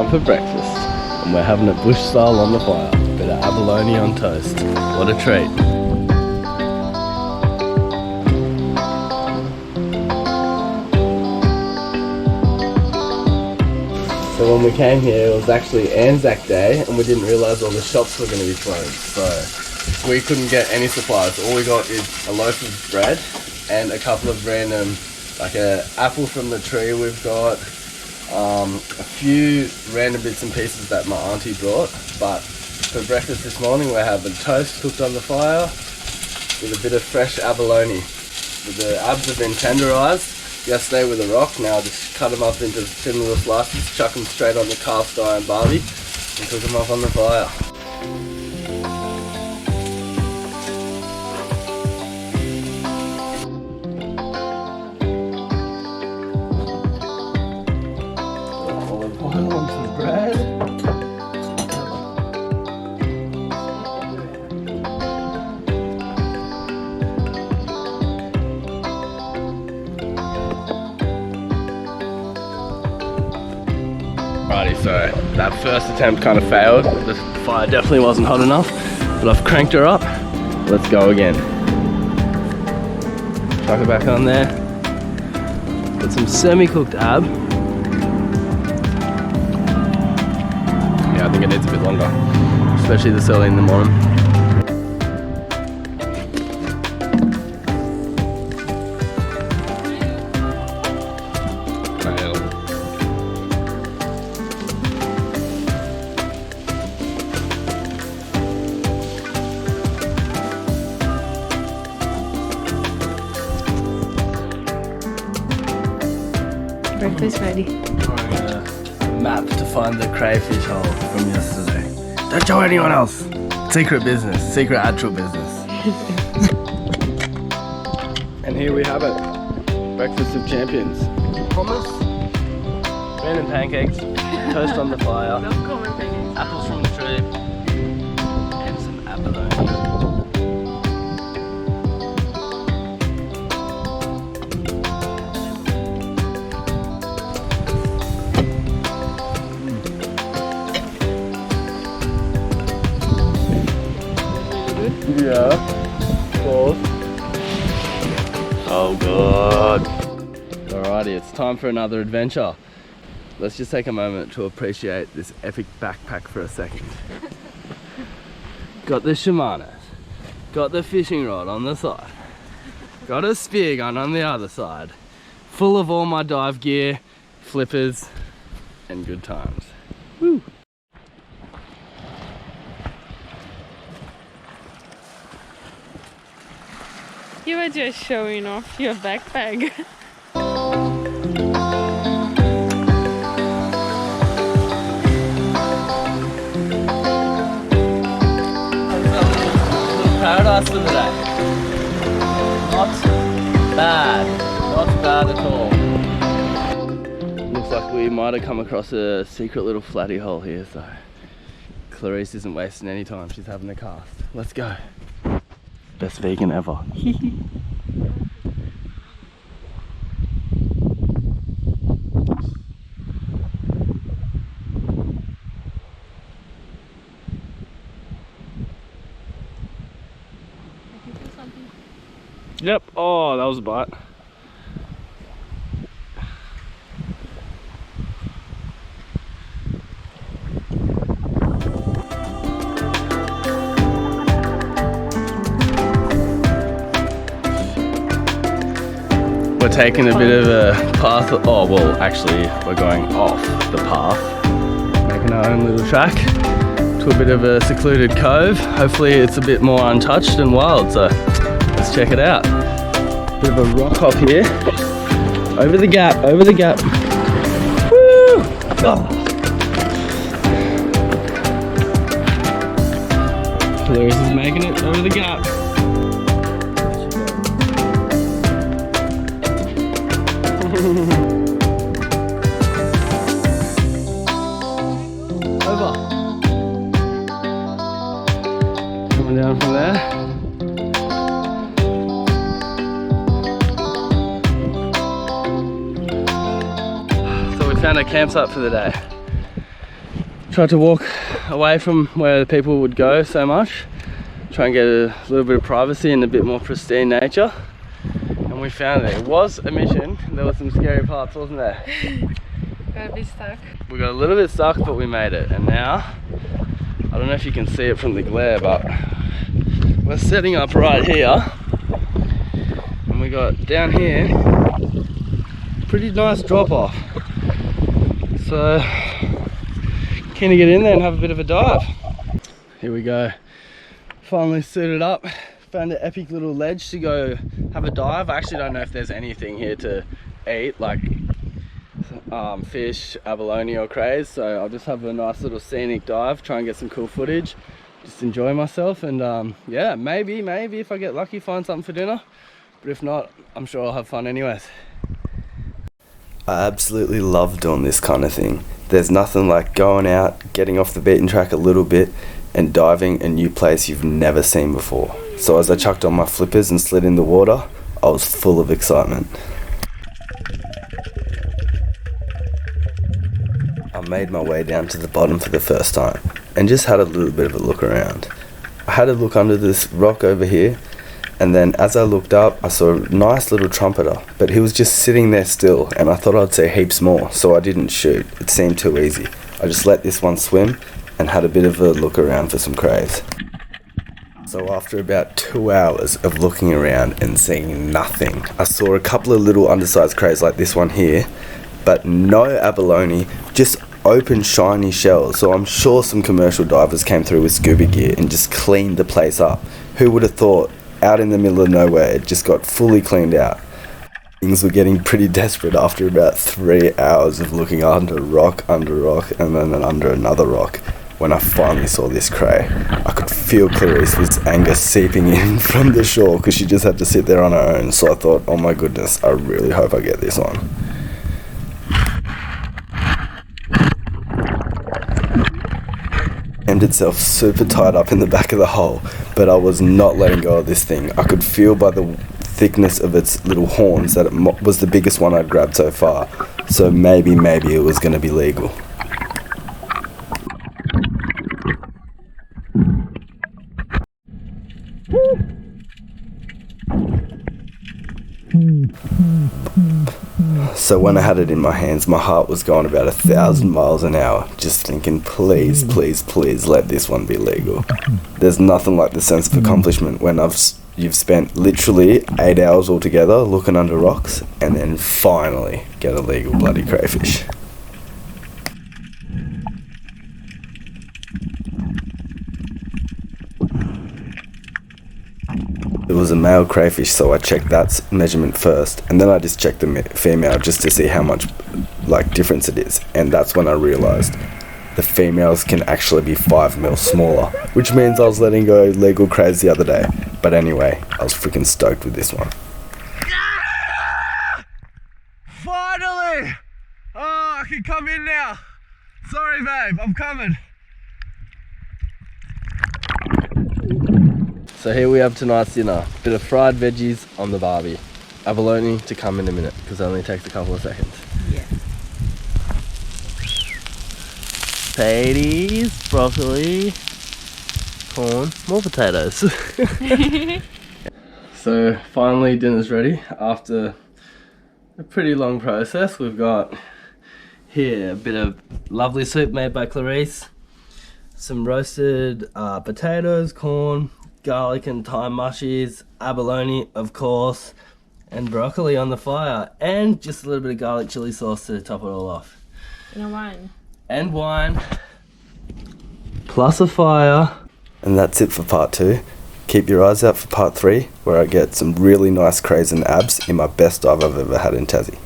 time for breakfast, and we're having it bush style on the fire. Bit of abalone on toast. What a treat. So when we came here, it was actually Anzac Day, and we didn't realise all the shops were going to be closed. So we couldn't get any supplies. All we got is a loaf of bread and a couple of random, like an apple from the tree we've got, a few random bits and pieces that my auntie brought. But for breakfast this morning, we're having toast cooked on the fire with a bit of fresh abalone. The abs have been tenderised yesterday with a rock. Now I just cut them up into thin little slices, chuck them straight on the cast iron barbie and cook them up on the fire. Olive oil on some bread. Alrighty, so that first attempt kind of failed. The fire definitely wasn't hot enough, but I've cranked her up. Let's go again. Chuck it back on there. Put some semi-cooked ab. Yeah, I think it needs a bit longer, especially this early in the morning. Breakfast ready. Drawing a map to find the crayfish hole from yesterday. Don't show anyone else. Secret business, secret actual business. And here we have it. Breakfast of champions. Hummus, random pancakes, toast on the fire, apples from the tree, and some abalone. Yeah, of course. Oh god. Alrighty, it's time for another adventure. Let's just take a moment to appreciate this epic backpack for a second. Got the Shimano, got the fishing rod on the side, got a spear gun on the other side, full of all my dive gear, flippers, and good times. Woo! You were just showing off your backpack. Paradise for the day. Not bad. Not bad at all. Looks like we might have come across a secret little flatty hole here, so Clarice isn't wasting any time. She's having a cast. Let's go. Best vegan ever. Yep. Oh, that was a bite. We're taking a bit of a path. Oh, well, actually, we're going off the path, making our own little track to a bit of a secluded cove. Hopefully, it's a bit more untouched and wild. So let's check it out. Bit of a rock hop here. Over the gap, over the gap. Woo! Oh. Clarice is making it over the gap. Over. Coming down from there. So we found a campsite for the day. Tried to walk away from where the people would go so much, try and get a little bit of privacy and a bit more pristine nature, and we found it. It was a mission. There were some scary parts, wasn't there? Got a bit stuck. We got a little bit stuck, but we made it. And now, I don't know if you can see it from the glare, but we're setting up right here, and we got down here pretty nice drop off. So keen to get in there and have a bit of a dive. Here we go. Finally suited up. Found an epic little ledge to go have a dive. I actually don't know if there's anything here to eat, like fish, abalone or crays. So I'll just have a nice little scenic dive, try and get some cool footage, just enjoy myself, and yeah, maybe if I get lucky, find something for dinner. But if not, I'm sure I'll have fun anyways. I absolutely love doing this kind of thing. There's nothing like going out, getting off the beaten track a little bit, and diving a new place you've never seen before. So as I chucked on my flippers and slid in the water, I was full of excitement. I made my way down to the bottom for the first time, and just had a little bit of a look around. I had a look under this rock over here, and then as I looked up, I saw a nice little trumpeter, but he was just sitting there still, and I thought I'd see heaps more, so I didn't shoot. It seemed too easy. I just let this one swim and had a bit of a look around for some crays. So after about 2 hours of looking around and seeing nothing, I saw a couple of little undersized crays like this one here, but no abalone, just open shiny shells. So I'm sure some commercial divers came through with scuba gear and just cleaned the place up. Who would have thought? Out in the middle of nowhere, it just got fully cleaned out. Things were getting pretty desperate after about 3 hours of looking under rock, and then under another rock. When I finally saw this cray, I could feel Clarice's anger seeping in from the shore because she just had to sit there on her own. So I thought, oh my goodness, I really hope I get this on. Aimed itself super tight up in the back of the hole, but I was not letting go of this thing. I could feel by the thickness of its little horns that it was the biggest one I'd grabbed so far. So maybe it was going to be legal. So when I had it in my hands, my heart was going about 1,000 miles an hour, just thinking, please let this one be legal. There's nothing like the sense of accomplishment when you've spent literally 8 hours altogether looking under rocks and then finally get a legal bloody crayfish. It was a male crayfish, so I checked that measurement first, and then I just checked the female just to see how much difference it is, and that's when I realised the females can actually be 5 mil smaller, which means I was letting go legal crays the other day. But anyway, I was freaking stoked with this one. Yeah! Finally! Oh, I can come in now. Sorry babe, I'm coming. So here we have tonight's dinner. Bit of fried veggies on the barbie. Abalone to come in a minute, because it only takes a couple of seconds. Yeah. Potatoes, broccoli, corn, more potatoes. So finally dinner's ready after a pretty long process. We've got here a bit of lovely soup made by Clarice, some roasted potatoes, corn, garlic and thyme mushies, abalone of course, and broccoli on the fire, and just a little bit of garlic chili sauce to top it all off. And wine. And wine. Plus a fire. And that's it for part 2. Keep your eyes out for part 3, where I get some really nice crays and abs in my best dive I've ever had in Tassie.